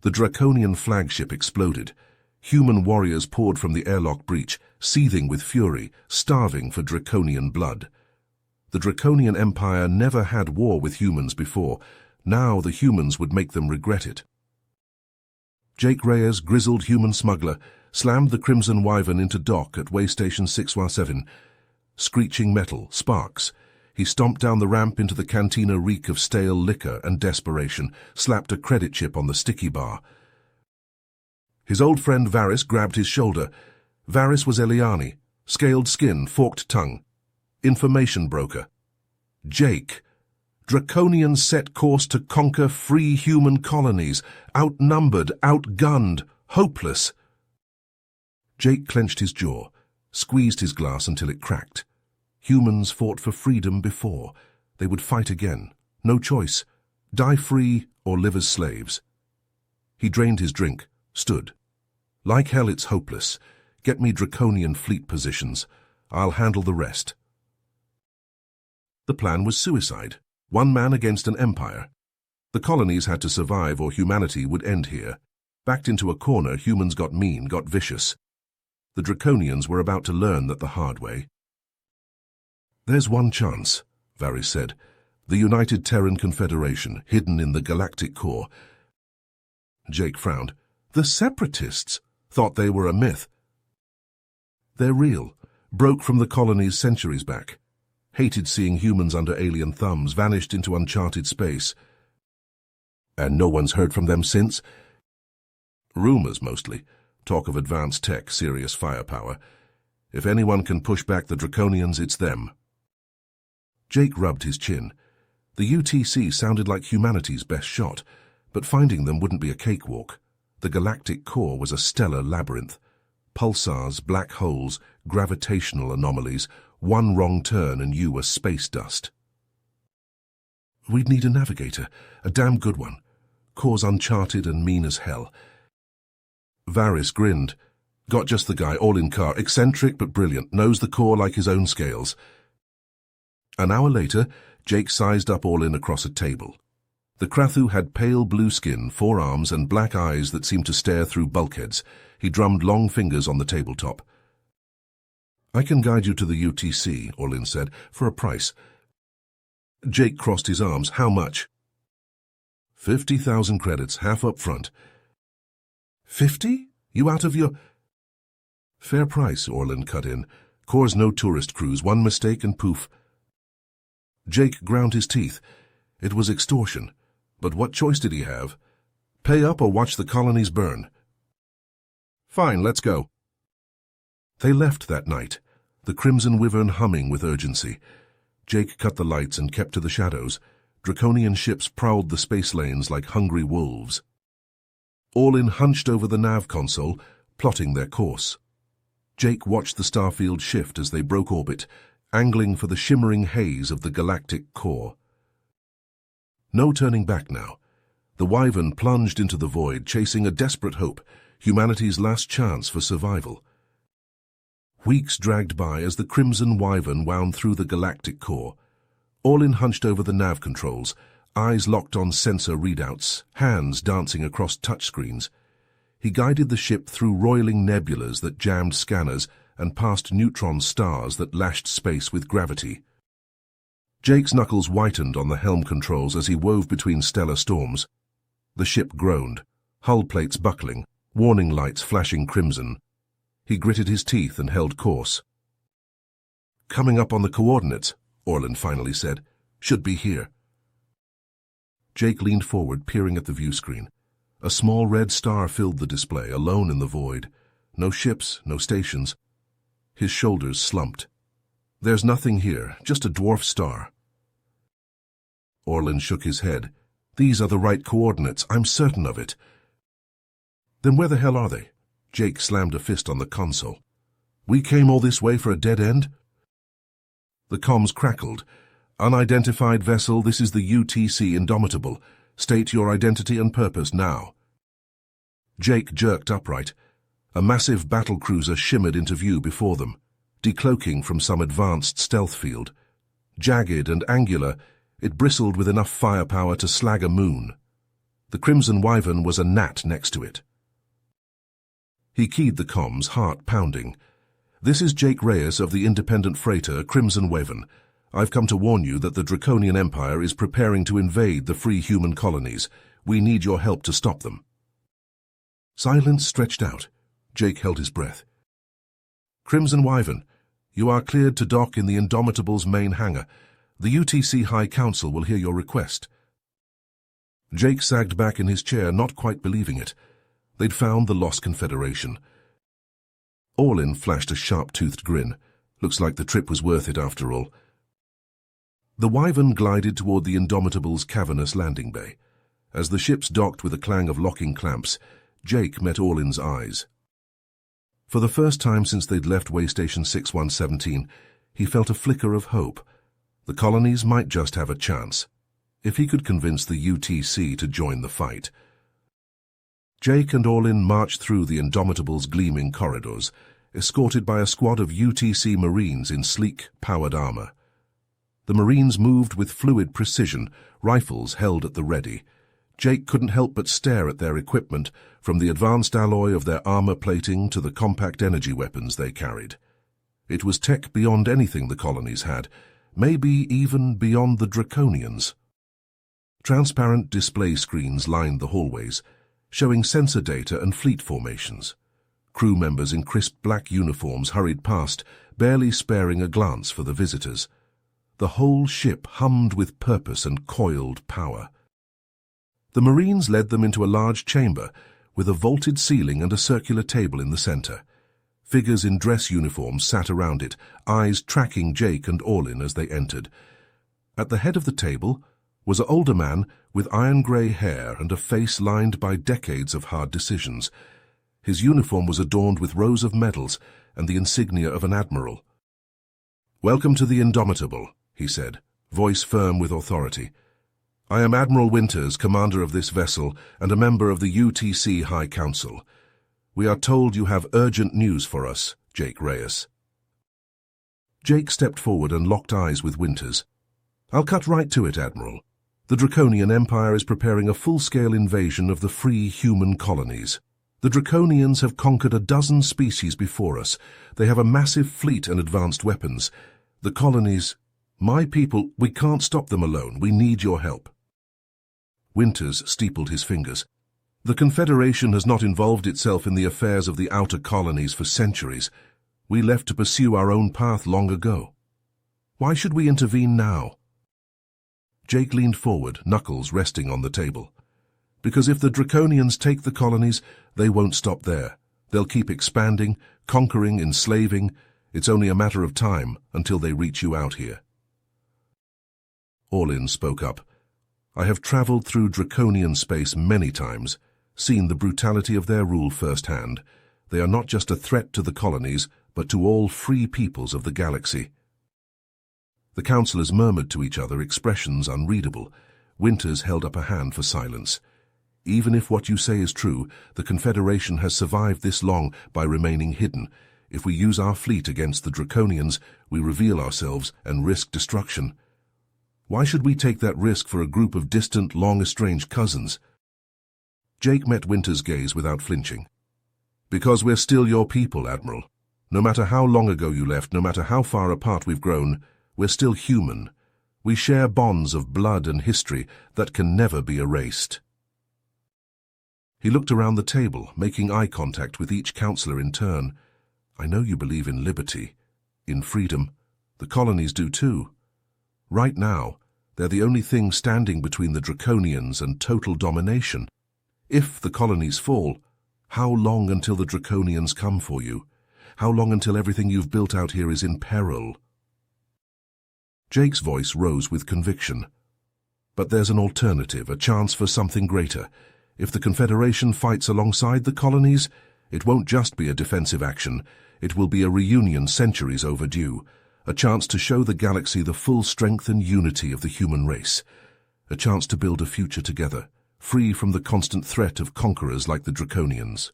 The Draconian flagship exploded. Human warriors poured from the airlock breach, seething with fury, starving for Draconian blood. The Draconian Empire never had war with humans before. Now the humans would make them regret it. Jake Reyes, grizzled human smuggler, slammed the Crimson Wyvern into dock at Waystation 617. Screeching metal, sparks. He stomped down the ramp into the cantina reek of stale liquor and desperation, slapped a credit chip on the sticky bar. His old friend Varys grabbed his shoulder. Varys was Eliani, scaled skin, forked tongue. Information broker. Jake. Draconians set course to conquer free human colonies, outnumbered, outgunned, hopeless. Jake clenched his jaw, squeezed his glass until it cracked. Humans fought for freedom before. They would fight again. No choice. Die free or live as slaves. He drained his drink, stood. Like hell, it's hopeless. Get me Draconian fleet positions. I'll handle the rest. The plan was suicide. One man against an empire. The colonies had to survive or humanity would end here. Backed into a corner, humans got mean, got vicious. The Draconians were about to learn that the hard way. There's one chance, Varys said. The United Terran Confederation, hidden in the Galactic core. Jake frowned. The Separatists thought they were a myth. They're real, broke from the colonies centuries back. Hated seeing humans under alien thumbs, vanished into uncharted space. And no one's heard from them since? Rumors, mostly. Talk of advanced tech, serious firepower. If anyone can push back the Draconians, it's them. Jake rubbed his chin. The UTC sounded like humanity's best shot, but finding them wouldn't be a cakewalk. The Galactic core was a stellar labyrinth. Pulsars, black holes, gravitational anomalies. One wrong turn and you were space dust. We'd need a navigator, a damn good one. Core's uncharted and mean as hell. Varys grinned. Got just the guy, all in car, eccentric but brilliant, knows the core like his own scales. An hour later, Jake sized up All-In across a table. The Krathu had pale blue skin, 4 arms, and black eyes that seemed to stare through bulkheads. He drummed long fingers on the tabletop. I can guide you to the UTC, All-In said, for a price. Jake crossed his arms. How much? 50,000 credits, half up front. 50? You out of your... Fair price, All-In cut in. Core's no tourist cruise, one mistake and poof. Jake ground his teeth. It was extortion. But what choice did he have? Pay up or watch the colonies burn? Fine, let's go. They left that night, the Crimson Wyvern humming with urgency. Jake cut the lights and kept to the shadows. Draconian ships prowled the space lanes like hungry wolves. All-In hunched over the nav console, plotting their course. Jake watched the starfield shift as they broke orbit, angling for the shimmering haze of the Galactic core. No turning back now. The Wyvern plunged into the void, chasing a desperate hope, humanity's last chance for survival. Weeks dragged by as the Crimson Wyvern wound through the Galactic core. All-In hunched over the nav controls, eyes locked on sensor readouts, hands dancing across touchscreens. He guided the ship through roiling nebulas that jammed scanners and past neutron stars that lashed space with gravity. Jake's knuckles whitened on the helm controls as he wove between stellar storms. The ship groaned, hull plates buckling, warning lights flashing crimson. He gritted his teeth and held course. Coming up on the coordinates, All-In finally said. Should be here. Jake leaned forward, peering at the view screen. A small red star filled the display, alone in the void. No ships, no stations. His shoulders slumped. There's nothing here, just a dwarf star. All-In shook his head. These are the right coordinates, I'm certain of it. Then where the hell are they? Jake slammed a fist on the console. We came all this way for a dead end? The comms crackled. Unidentified vessel, this is the UTC Indomitable. State your identity and purpose now. Jake jerked upright. A massive battlecruiser shimmered into view before them, decloaking from some advanced stealth field. Jagged and angular, it bristled with enough firepower to slag a moon. The Crimson Wyvern was a gnat next to it. He keyed the comms, heart pounding. "This is Jake Reyes of the independent freighter Crimson Wyvern. I've come to warn you that the Draconian Empire is preparing to invade the free human colonies. We need your help to stop them." Silence stretched out. Jake held his breath. "Crimson Wyvern, you are cleared to dock in the Indomitable's main hangar. The UTC High Council will hear your request." Jake sagged back in his chair, not quite believing it. They'd found the lost Confederation. Orlin flashed a sharp-toothed grin. Looks like the trip was worth it after all. The Wyvern glided toward the Indomitable's cavernous landing bay. As the ships docked with a clang of locking clamps, Jake met Orlin's eyes. For the first time since they'd left Waystation 6117, he felt a flicker of hope. The colonies might just have a chance, if he could convince the UTC to join the fight. Jake and Orlin marched through the Indomitable's gleaming corridors, escorted by a squad of UTC Marines in sleek, powered armor. The Marines moved with fluid precision, rifles held at the ready. Jake couldn't help but stare at their equipment, from the advanced alloy of their armor plating to the compact energy weapons they carried. It was tech beyond anything the colonies had, maybe even beyond the Draconians. Transparent display screens lined the hallways, showing sensor data and fleet formations. Crew members in crisp black uniforms hurried past, barely sparing a glance for the visitors. The whole ship hummed with purpose and coiled power. The Marines led them into a large chamber, with a vaulted ceiling and a circular table in the center. Figures in dress uniforms sat around it, eyes tracking Jake and Orlin as they entered. At the head of the table was an older man with iron-grey hair and a face lined by decades of hard decisions. His uniform was adorned with rows of medals and the insignia of an admiral. "Welcome to the Indomitable," he said, voice firm with authority. "I am Admiral Winters, commander of this vessel and a member of the UTC High Council. We are told you have urgent news for us, Jake Reyes." Jake stepped forward and locked eyes with Winters. "I'll cut right to it, Admiral. The Draconian Empire is preparing a full-scale invasion of the free human colonies. The Draconians have conquered a dozen species before us. They have a massive fleet and advanced weapons. The colonies... My people, we can't stop them alone. We need your help." Winters steepled his fingers. "The Confederation has not involved itself in the affairs of the outer colonies for centuries. We left to pursue our own path long ago. Why should we intervene now?" Jake leaned forward, knuckles resting on the table. "Because if the Draconians take the colonies, they won't stop there. They'll keep expanding, conquering, enslaving. It's only a matter of time until they reach you out here." Orlin spoke up. "I have traveled through Draconian space many times, seen the brutality of their rule firsthand. They are not just a threat to the colonies, but to all free peoples of the galaxy." The councillors murmured to each other, expressions unreadable. Winters held up a hand for silence. "Even if what you say is true, the Confederation has survived this long by remaining hidden. If we use our fleet against the Draconians, we reveal ourselves and risk destruction. Why should we take that risk for a group of distant, long-estranged cousins?" Jake met Winters' gaze without flinching. "Because we're still your people, Admiral. No matter how long ago you left, no matter how far apart we've grown, we're still human. We share bonds of blood and history that can never be erased." He looked around the table, making eye contact with each councillor in turn. "I know you believe in liberty, in freedom. The colonies do too. Right now, they're the only thing standing between the Draconians and total domination. If the colonies fall, how long until the Draconians come for you? How long until everything you've built out here is in peril?" Jake's voice rose with conviction. "But there's an alternative, a chance for something greater. If the Confederation fights alongside the colonies, it won't just be a defensive action. It will be a reunion centuries overdue. A chance to show the galaxy the full strength and unity of the human race. A chance to build a future together, free from the constant threat of conquerors like the Draconians."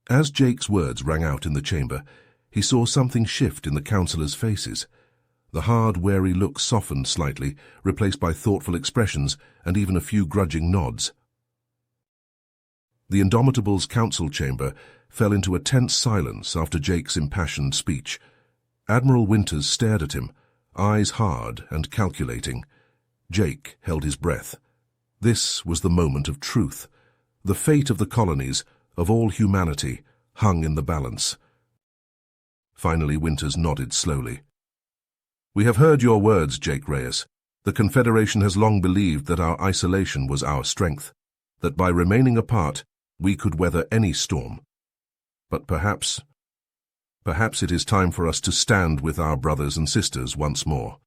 As Jake's words rang out in the chamber, he saw something shift in the councillors' faces. The hard, wary look softened slightly, replaced by thoughtful expressions and even a few grudging nods. The Indomitable's council chamber fell into a tense silence after Jake's impassioned speech. Admiral Winters stared at him, eyes hard and calculating. Jake held his breath. This was the moment of truth. The fate of the colonies, of all humanity, hung in the balance. Finally, Winters nodded slowly. "We have heard your words, Jake Reyes. The Confederation has long believed that our isolation was our strength, that by remaining apart, we could weather any storm. But perhaps it is time for us to stand with our brothers and sisters once more."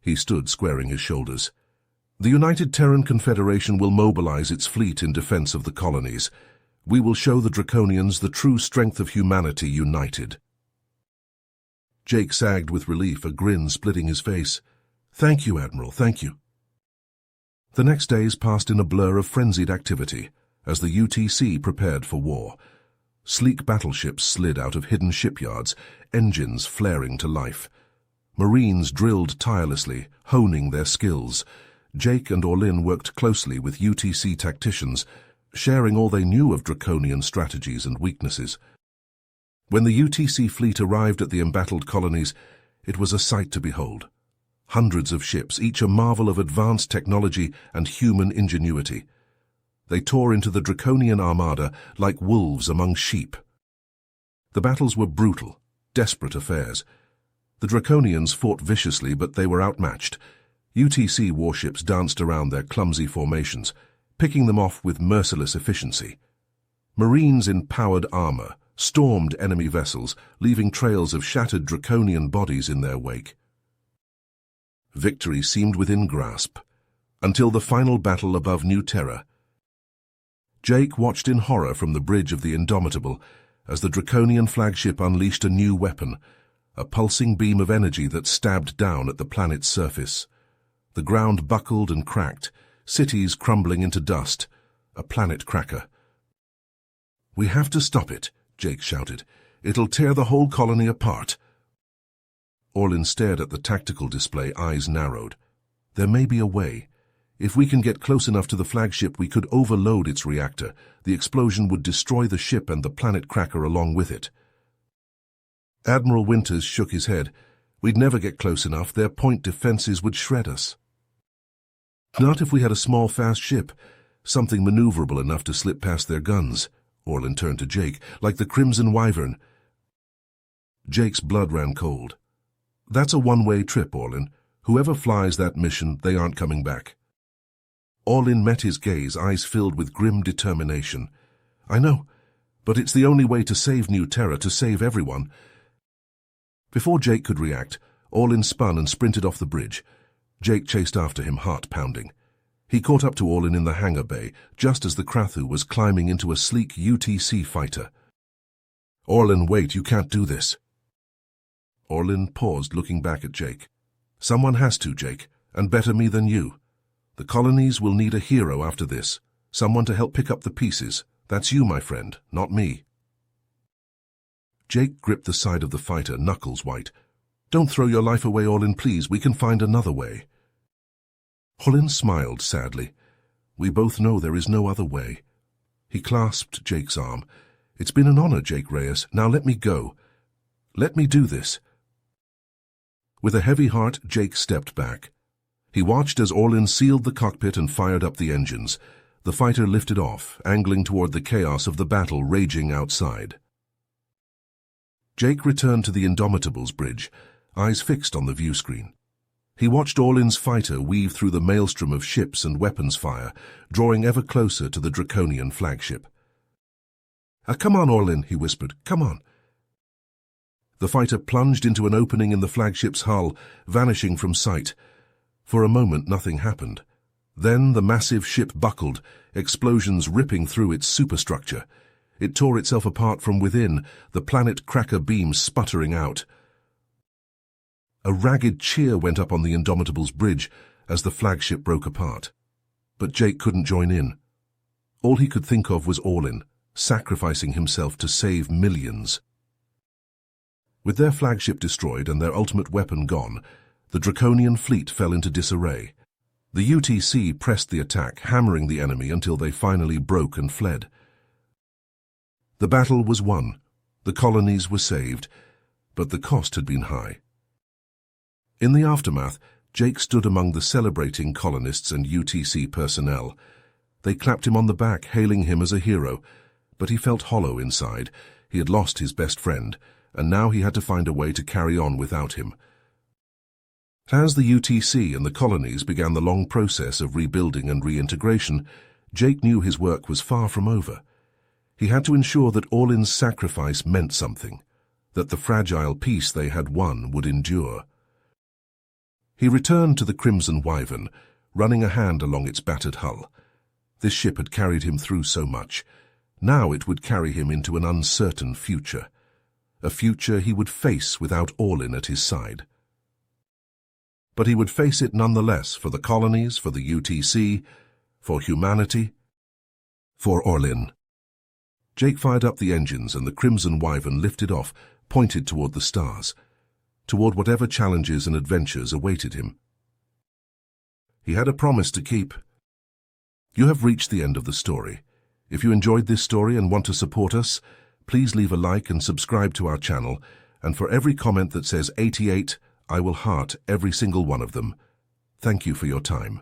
He stood squaring his shoulders. "The United Terran Confederation will mobilize its fleet in defense of the colonies. We will show the Draconians the true strength of humanity united." Jake sagged with relief, a grin splitting his face. "Thank you, Admiral, thank you." The next days passed in a blur of frenzied activity as the UTC prepared for war. Sleek battleships slid out of hidden shipyards, engines flaring to life. Marines drilled tirelessly, honing their skills. Jake and Orlin worked closely with UTC tacticians, sharing all they knew of Draconian strategies and weaknesses. When the UTC fleet arrived at the embattled colonies, it was a sight to behold. Hundreds of ships, each a marvel of advanced technology and human ingenuity. They tore into the Draconian armada like wolves among sheep. The battles were brutal, desperate affairs. The Draconians fought viciously, but they were outmatched. UTC warships danced around their clumsy formations, picking them off with merciless efficiency. Marines in powered armor stormed enemy vessels, leaving trails of shattered Draconian bodies in their wake. Victory seemed within grasp, until the final battle above New Terra. Jake watched in horror from the bridge of the Indomitable as the Draconian flagship unleashed a new weapon, a pulsing beam of energy that stabbed down at the planet's surface. The ground buckled and cracked, cities crumbling into dust, a planet cracker. "We have to stop it," Jake shouted. "It'll tear the whole colony apart." Orlin stared at the tactical display, eyes narrowed. "There may be a way. If we can get close enough to the flagship, we could overload its reactor. The explosion would destroy the ship and the planet cracker along with it." Admiral Winters shook his head. "We'd never get close enough. Their point defenses would shred us." "Not if we had a small, fast ship, something maneuverable enough to slip past their guns." Orlin turned to Jake, "like the Crimson Wyvern." Jake's blood ran cold. "That's a one-way trip, Orlin. Whoever flies that mission, they aren't coming back." Orlin met his gaze, eyes filled with grim determination. "I know, but it's the only way to save New Terra, to save everyone." Before Jake could react, Orlin spun and sprinted off the bridge. Jake chased after him, heart pounding. He caught up to Orlin in the hangar bay, just as the Krathu was climbing into a sleek UTC fighter. "Orlin, wait, you can't do this." Orlin paused, looking back at Jake. "Someone has to, Jake, and better me than you. The colonies will need a hero after this, someone to help pick up the pieces. That's you, my friend, not me." Jake gripped the side of the fighter, knuckles white. "Don't throw your life away, Orlin, please. We can find another way." Orlin smiled sadly. "We both know there is no other way." He clasped Jake's arm. "It's been an honor, Jake Reyes. Now let me go. Let me do this." With a heavy heart, Jake stepped back. He watched as Orlin sealed the cockpit and fired up the engines. The fighter lifted off, angling toward the chaos of the battle raging outside. Jake returned to the Indomitable's bridge, eyes fixed on the view screen. He watched Orlin's fighter weave through the maelstrom of ships and weapons fire, drawing ever closer to the Draconian flagship. Come on, Orlin," he whispered. "Come on." The fighter plunged into an opening in the flagship's hull, vanishing from sight. For a moment, nothing happened. Then the massive ship buckled, explosions ripping through its superstructure. It tore itself apart from within, the planet cracker beams sputtering out. A ragged cheer went up on the Indomitable's bridge as the flagship broke apart. But Jake couldn't join in. All he could think of was Orlin, sacrificing himself to save millions. With their flagship destroyed and their ultimate weapon gone, the Draconian fleet fell into disarray. The UTC pressed the attack, hammering the enemy until they finally broke and fled. The battle was won. The colonies were saved, but the cost had been high. In the aftermath, Jake stood among the celebrating colonists and UTC personnel. They clapped him on the back, hailing him as a hero, but he felt hollow inside. He had lost his best friend, and now he had to find a way to carry on without him. As the UTC and the colonies began the long process of rebuilding and reintegration, Jake knew his work was far from over. He had to ensure that Orlin's sacrifice meant something, that the fragile peace they had won would endure. He returned to the Crimson Wyvern, running a hand along its battered hull. This ship had carried him through so much. Now it would carry him into an uncertain future, a future he would face without Orlin at his side. But he would face it nonetheless, for the colonies, for the UTC, for humanity, for Orlin. Jake fired up the engines and the Crimson Wyvern lifted off, pointed toward the stars, toward whatever challenges and adventures awaited him. He had a promise to keep. You have reached the end of the story. If you enjoyed this story and want to support us, please leave a like and subscribe to our channel, and for every comment that says 88, I will heart every single one of them. Thank you for your time.